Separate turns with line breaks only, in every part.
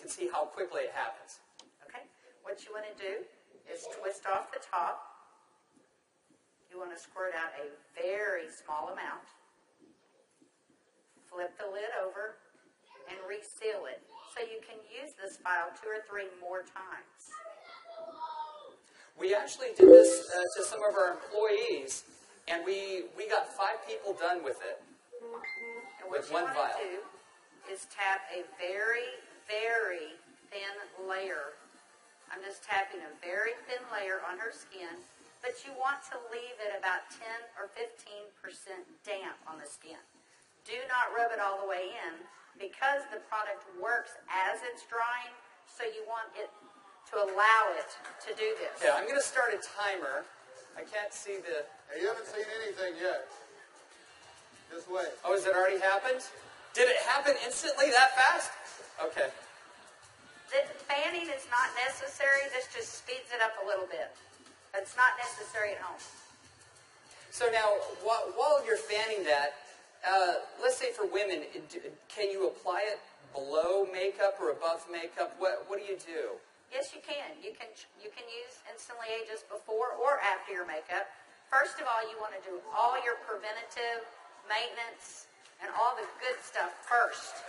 can see how quickly it happens.
Okay, what you want to do is twist off the top. You want to squirt out a very small amount. Flip the lid over and reseal it. So you can use this file 2 or 3 more times.
We actually did this to some of our employees, and we got 5 people done with it.
And what you want to do is tap a very, very thin layer. I'm just tapping a very thin layer on her skin, but you want to leave it about 10 or 15% damp on the skin. Do not rub it all the way in because the product works as it's drying, so you want it to allow it to do this.
Yeah, I'm going to start a timer. I can't see the...
Hey, you haven't seen anything yet. Just wait.
Oh, has it already happened? Did it happen instantly that fast? Okay.
The fanning is not necessary. This just speeds it up a little bit. It's not necessary at home.
So now, while you're fanning that, let's say for women, can you apply it below makeup or above makeup? What do you do?
Yes, you can. You can use Instantly Ageless before or after your makeup. First of all, you want to do all your preventative maintenance and all the good stuff first.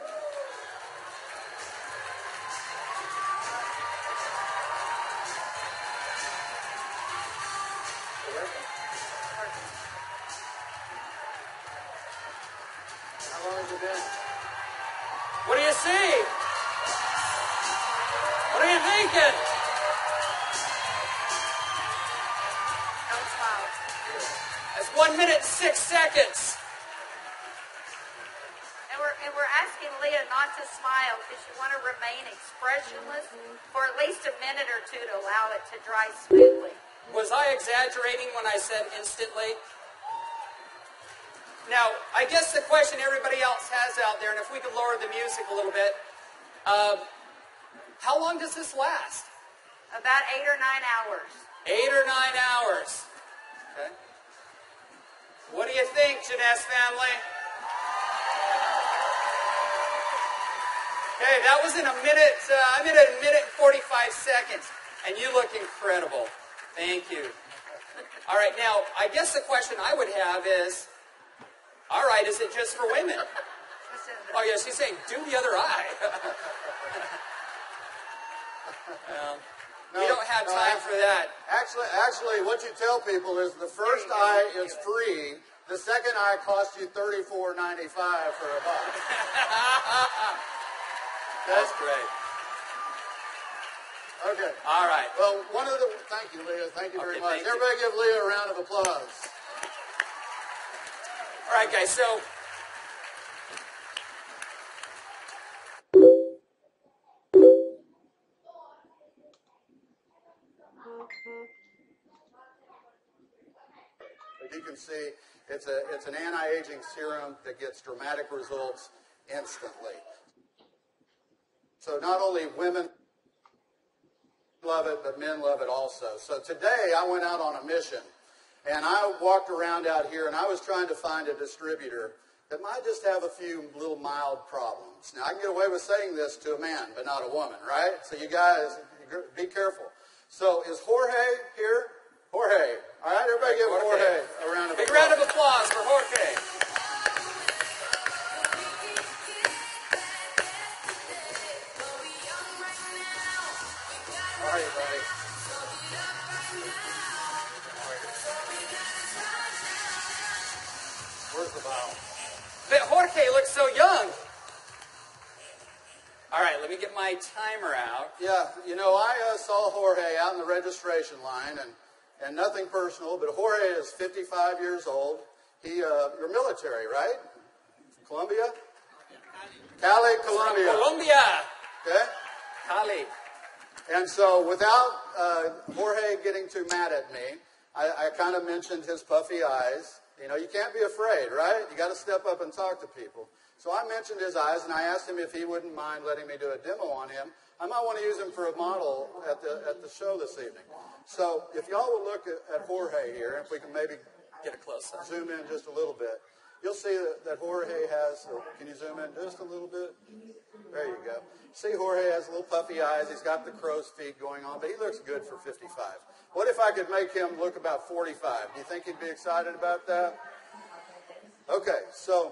How long has it been?
What do you see? What are you thinking?
Don't smile.
That's 1 minute and 6 seconds.
And we're asking Leah not to smile because you want to remain expressionless for at least a minute or 2 to allow it to dry smoothly.
Was I exaggerating when I said instantly? Now, I guess the question everybody else has out there, and if we could lower the music a little bit, how long does this last?
About 8 or 9 hours.
8 or 9 hours. Okay. What do you think, Jeunesse family? Okay, that was in a minute. I'm at a minute and 45 seconds, and you look incredible. Thank you. All right, now, I guess the question I would have is, all right, is it just for women? Oh, yeah, she's saying, do the other eye. We don't have time for that.
Actually, what you tell people is the first eye is free. The second eye costs you $34.95 for a buck.
That's great.
Okay.
All right.
Well, thank you, Leah. Thank you very much.
Thank you.
Everybody give Leah a round of applause.
All right, guys, so
as you can see, it's an anti-aging serum that gets dramatic results instantly. So not only women love it, but men love it also. So today I went out on a mission, and I walked around out here, and I was trying to find a distributor that might just have a few little mild problems. Now, I can get away with saying this to a man, but not a woman, right? So you guys, be careful. So is Jorge here? Jorge. All right, everybody give Jorge a round of applause.
big round of applause for Jorge.
How are you, buddy? Where's the bottle?
But Jorge looks so young. All right, let me get my timer out.
Yeah, you know, I saw Jorge out in the registration line, and nothing personal, but Jorge is 55 years old. You're military, right? Colombia? Cali, Colombia.
Colombia.
Okay?
Cali.
And so without Jorge getting too mad at me, I kind of mentioned his puffy eyes. You know, you can't be afraid, right? You got to step up and talk to people. So I mentioned his eyes, and I asked him if he wouldn't mind letting me do a demo on him. I might want to use him for a model at the show this evening. So if y'all will look at Jorge here, if we can maybe
Get a close up.
zoom in just a little bit. you'll see that Jorge has, can you zoom in just a little bit? There you go. See, Jorge has little puffy eyes. He's got the crow's feet going on, but he looks good for 55. What if I could make him look about 45? Do you think he'd be excited about that? Okay, so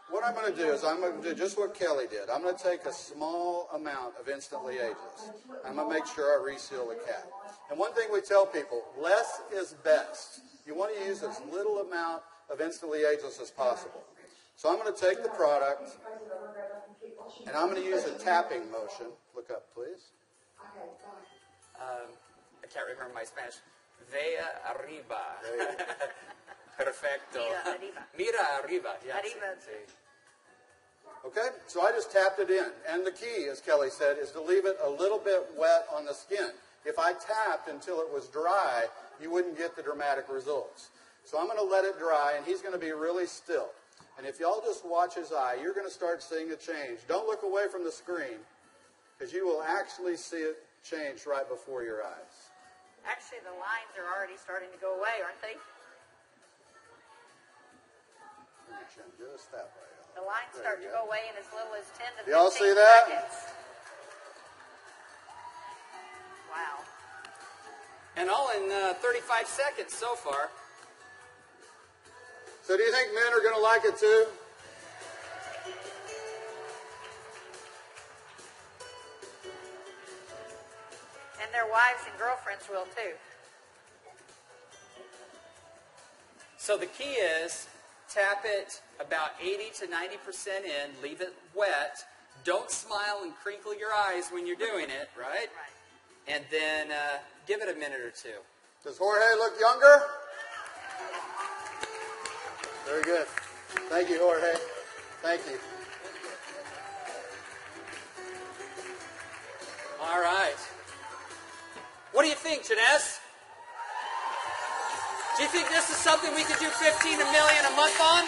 what I'm going to do is I'm going to do just what Kelly did. I'm going to take a small amount of Instantly Ageless. I'm going to make sure I reseal the cap. And one thing we tell people, less is best. You want to use as little amount of Instantly Ageless as possible. So I'm going to take the product, and I'm going to use a tapping motion. Look up, please.
I can't remember my Spanish. Vea arriba. Perfecto. Mira arriba. Yes.
Arriba.
Okay, so I just tapped it in. And the key, as Kelly said, is to leave it a little bit wet on the skin. If I tapped until it was dry, you wouldn't get the dramatic results. So I'm going to let it dry, and he's going to be really still. And if y'all just watch his eye, you're going to start seeing a change. Don't look away from the screen, because you will actually see it change right before your eyes.
Actually, the lines are already starting to go away, aren't they?
Just that way.
The lines start to go away in as little as 10 to 15
Y'all see that?
seconds. Wow.
And all in 35 seconds so far.
So do you think men are going to like it too?
And their wives and girlfriends will too.
So the key is tap it about 80 to 90% in, leave it wet. Don't smile and crinkle your eyes when you're doing it, right?
Right.
And then give it a minute or two.
Does Jorge look younger? Very good. Thank you, Jorge. Thank you.
All right. What do you think, Jeunesse? Do you think this is something we could do 15 million a month on?